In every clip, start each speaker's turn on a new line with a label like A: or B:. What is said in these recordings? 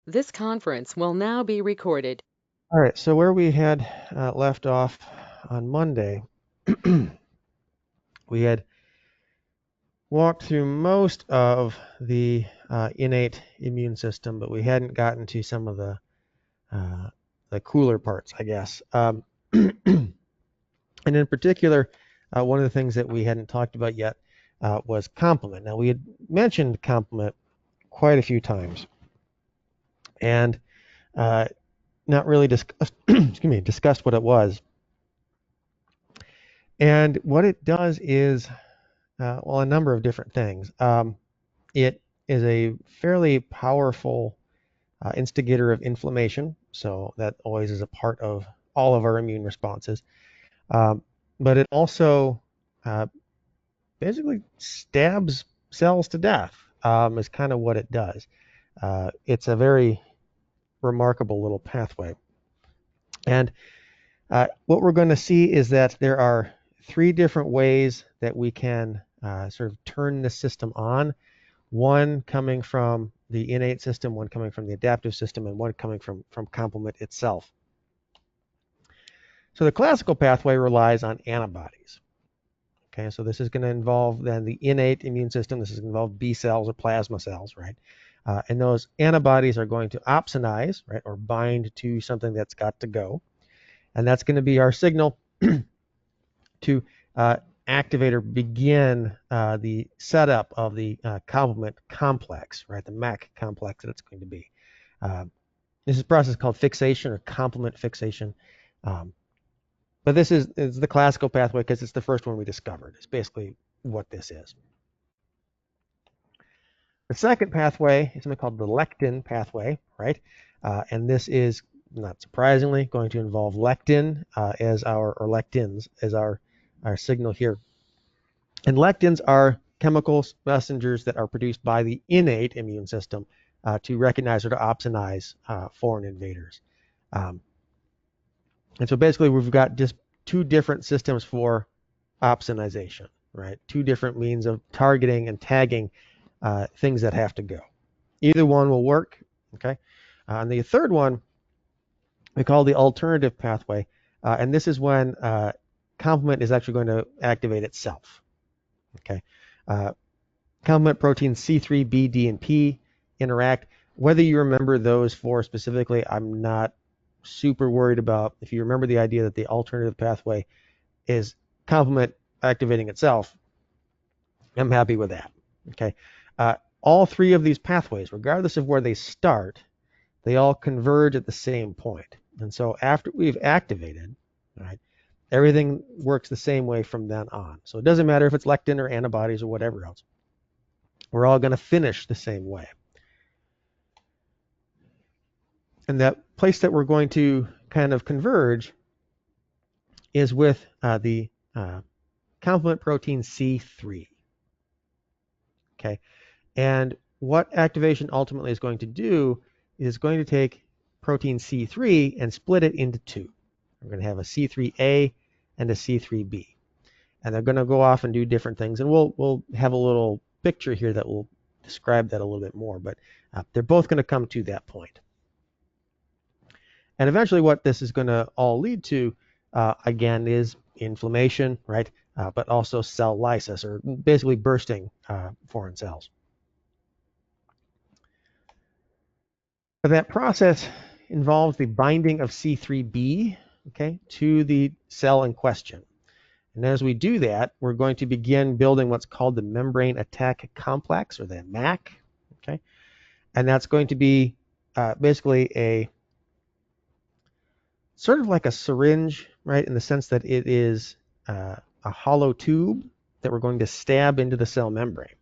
A: This conference will now be recorded.
B: All right, so where we had left off on Monday, we had walked through most of the innate immune system, but we hadn't gotten to some of the cooler parts, I guess. And in particular, one of the things that we hadn't talked about yet was complement. Now, we had mentioned complement quite a few times, and not really discussed what it was. And what it does is well, a number of different things. It is a fairly powerful instigator of inflammation, so that always is a part of all of our immune responses. Um, but it also uh, basically stabs cells to death, is kind of what it does. It's a very remarkable little pathway. And what we're going to see is that there are three different ways that we can sort of turn the system on. One coming from the innate system, one coming from the adaptive system, and one coming from complement itself. So the classical pathway relies on antibodies. Okay, so this is going to involve then the innate immune system. This is going to involve B cells or plasma cells, right? And those antibodies are going to opsonize, right, or bind to something that's got to go. And that's going to be our signal to activate or begin the setup of the complement complex, right? The MAC complex that it's going to be. Uh, this is a process called fixation or complement fixation. Um, but this is the classical pathway because it's the first one we discovered. It's basically what this is. The second pathway is something called the lectin pathway, right? And this is, not surprisingly, going to involve lectin as our, or lectins as our signal here. And lectins are chemical messengers that are produced by the innate immune system to recognize or to opsonize foreign invaders. Um, and so basically, we've got just two different systems for opsonization, right? Two different means of targeting and tagging things that have to go. Either one will work, okay? And the third one we call the alternative pathway, and this is when complement is actually going to activate itself, okay? Uh, complement proteins C3, B, D, and P interact. Whether you remember those four specifically, I'm not super worried about. If you remember the idea that the alternative pathway is complement activating itself, I'm happy with that. Okay. All three of these pathways, regardless of where they start, they all converge at the same point. And so after we've activated, right, everything works the same way from then on. So it doesn't matter if it's lectin or antibodies or whatever else. We're all going to finish the same way. And that place that we're going to kind of converge is with the complement protein C3. Okay. And what activation ultimately is going to do is going to take protein C3 and split it into two. We're going to have a C3A and a C3B. And they're going to go off and do different things. And we'll have a little picture here that will describe that a little bit more. But they're both going to come to that point. And eventually what this is going to all lead to, again, is inflammation, right? But also cell lysis, or basically bursting foreign cells. But that process involves the binding of C3b, okay, to the cell in question. And as we do that, we're going to begin building what's called the membrane attack complex, or the MAC, okay? And that's going to be basically a sort of like a syringe, right, in the sense that it is a hollow tube that we're going to stab into the cell membrane.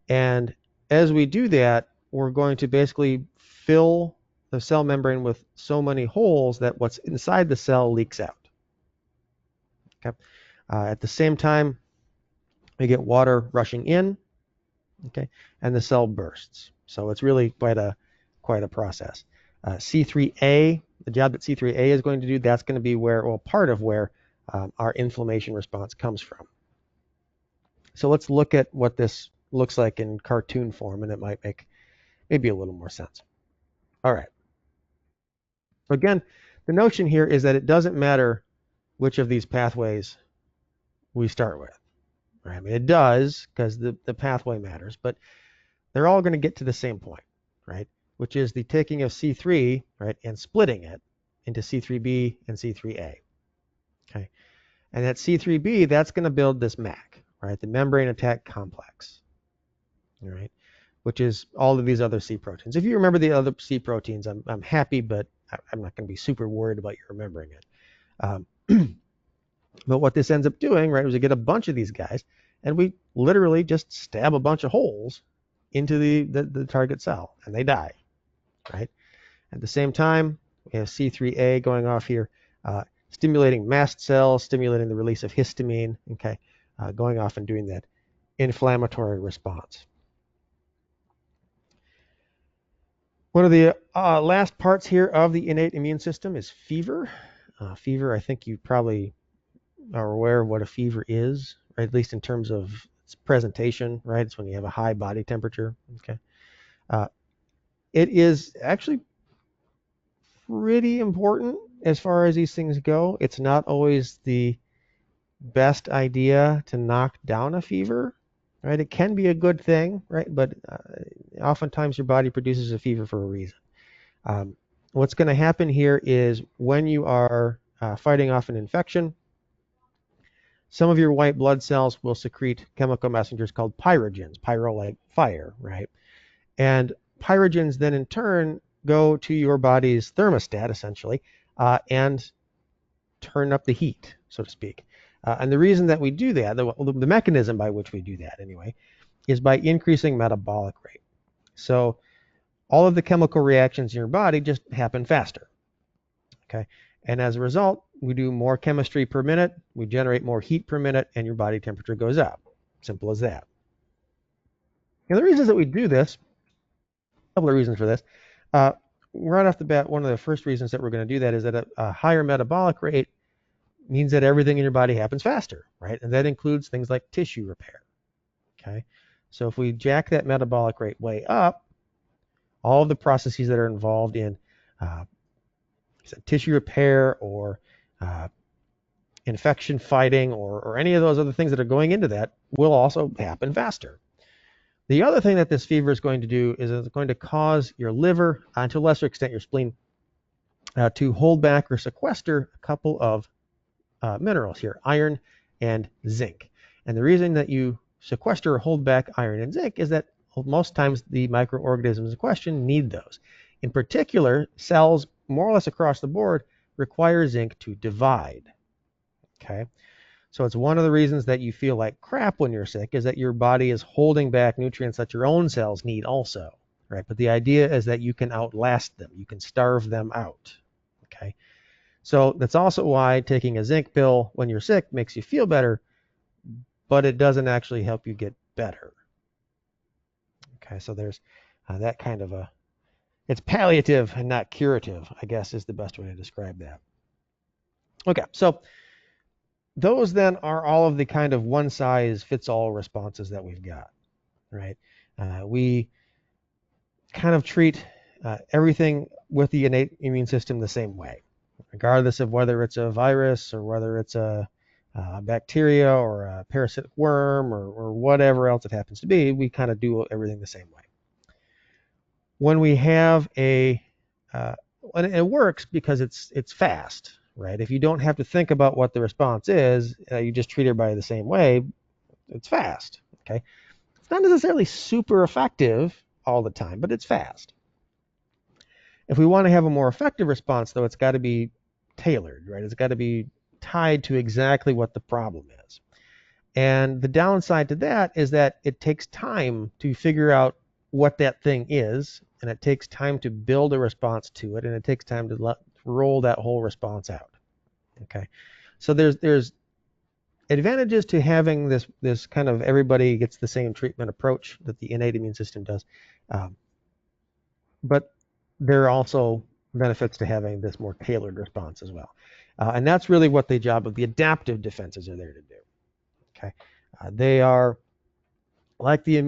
B: And as we do that, we're going to basically fill the cell membrane with so many holes that what's inside the cell leaks out. Okay. At the same time, we get water rushing in, okay, and the cell bursts. So it's really quite a process. C3A, the job that C3A is going to do, that's going to be where, well, part of where our inflammation response comes from. So let's look at what this looks like in cartoon form, and it might make maybe a little more sense. All right. So again, the notion here is that it doesn't matter which of these pathways we start with. Right? I mean, it does because the pathway matters, but they're all going to get to the same point, right? Which is the taking of C3, right, and splitting it into C3b and C3a. Okay. And that C3b, that's going to build this MAC, right? The membrane attack complex. All right. Which is all of these other C proteins. If you remember the other C proteins, I'm happy, but I'm not going to be super worried about you remembering it. But what this ends up doing, right, is we get a bunch of these guys, and we literally just stab a bunch of holes into the target cell, and they die, right? At the same time, we have C3a going off here, stimulating mast cells, stimulating the release of histamine, okay, going off and doing that inflammatory response. One of the last parts here of the innate immune system is fever. Fever, I think you probably are aware of what a fever is, right? At least in terms of its presentation, right? It's when you have a high body temperature, okay? It is actually pretty important as far as these things go. It's not always the best idea to knock down a fever, right? It can be a good thing, right? But oftentimes your body produces a fever for a reason. What's going to happen here is when you are fighting off an infection, some of your white blood cells will secrete chemical messengers called pyrogens, pyro like fire, right? And pyrogens then in turn go to your body's thermostat, essentially, and turn up the heat, so to speak. And the reason that we do that, the mechanism by which we do that anyway, is by increasing metabolic rate. So all of the chemical reactions in your body just happen faster, okay? And as a result, we do more chemistry per minute, we generate more heat per minute, and your body temperature goes up. Simple as that. And the reasons that we do this, a couple of reasons for this. Right off the bat, one of the first reasons that we're going to do that is that a higher metabolic rate means that everything in your body happens faster, right? And that includes things like tissue repair, okay? So if we jack that metabolic rate way up, all of the processes that are involved in tissue repair or infection fighting or any of those other things that are going into that will also happen faster. The other thing that this fever is going to do is it's going to cause your liver, and to a lesser extent your spleen, to hold back or sequester a couple of minerals here, iron and zinc. And the reason that you sequester or hold back iron and zinc is that most times the microorganisms in question need those. In particular, cells more or less across the board require zinc to divide. Okay, so it's one of the reasons that you feel like crap when you're sick is that your body is holding back nutrients that your own cells need also, right? But the idea is that you can outlast them, you can starve them out. Okay, so that's also why taking a zinc pill when you're sick makes you feel better, but it doesn't actually help you get better. Okay, so there's that kind of it's palliative and not curative, I guess is the best way to describe that. Okay, so those then are all of the kind of one size fits all responses that we've got, right? We kind of treat everything with the innate immune system the same way, regardless of whether it's a virus or whether it's a bacteria or a parasitic worm or whatever else it happens to be. We kind of do everything the same way. When we have and it works because it's fast, right? If you don't have to think about what the response is, you just treat everybody the same way, it's fast, okay? It's not necessarily super effective all the time, but it's fast. If we want to have a more effective response, though, it's got to be tailored, right? It's got to be tied to exactly what the problem is. And the downside to that is that it takes time to figure out what that thing is, and it takes time to build a response to it, and it takes time to roll that whole response out. Okay, so there's advantages to having this kind of everybody gets the same treatment approach that the innate immune system does, but there are also benefits to having this more tailored response as well, and that's really what the job of the adaptive defenses are there to do. Okay, they are like the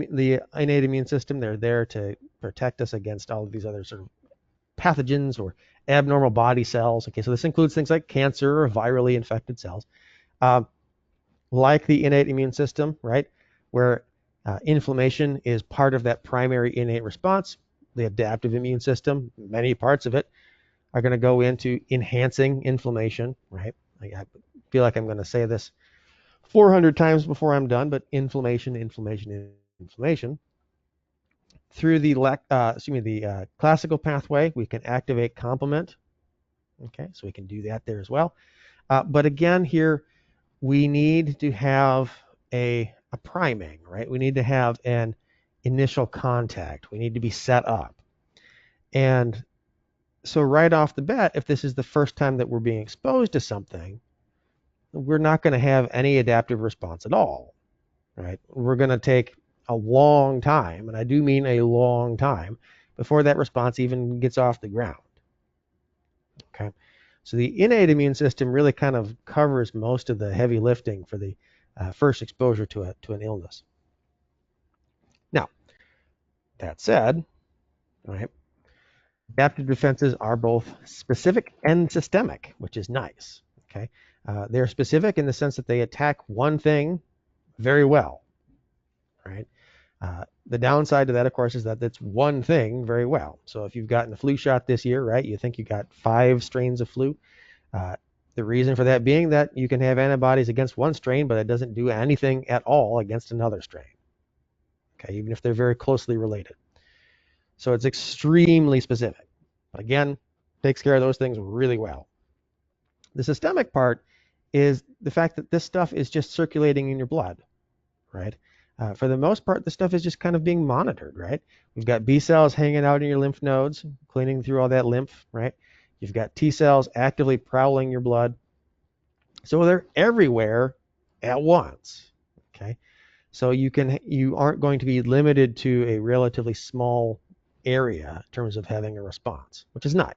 B: innate immune system. They're there to protect us against all of these other sort of pathogens or abnormal body cells. Okay, so this includes things like cancer or virally infected cells, like the innate immune system, right, where inflammation is part of that primary innate response. The adaptive immune system, many parts of it, are going to go into enhancing inflammation, right? I feel like I'm going to say this 400 times before I'm done, but inflammation. Through the classical pathway, we can activate complement. Okay, so we can do that there as well. But again, here we need to have a priming, right? We need to have an initial contact. We need to be set up. And so right off the bat, if this is the first time that we're being exposed to something, we're not going to have any adaptive response at all, right? We're going to take a long time, and I do mean a long time, before that response even gets off the ground. Okay, so the innate immune system really kind of covers most of the heavy lifting for the first exposure to an illness. Now, that said, right, adaptive defenses are both specific and systemic, which is nice. Okay, they're specific in the sense that they attack one thing very well, right? The downside to that, of course, is that it's one thing very well. So if you've gotten a flu shot this year, right, you think you got 5 strains of flu. The reason for that being that you can have antibodies against one strain, but it doesn't do anything at all against another strain. Okay, even if they're very closely related. So it's extremely specific. But again, takes care of those things really well. The systemic part is the fact that this stuff is just circulating in your blood, right? For the most part, this stuff is just kind of being monitored, right? We've got B cells hanging out in your lymph nodes, cleaning through all that lymph, right? You've got T cells actively prowling your blood. So they're everywhere at once, okay? So you aren't going to be limited to a relatively small area in terms of having a response, which is nice.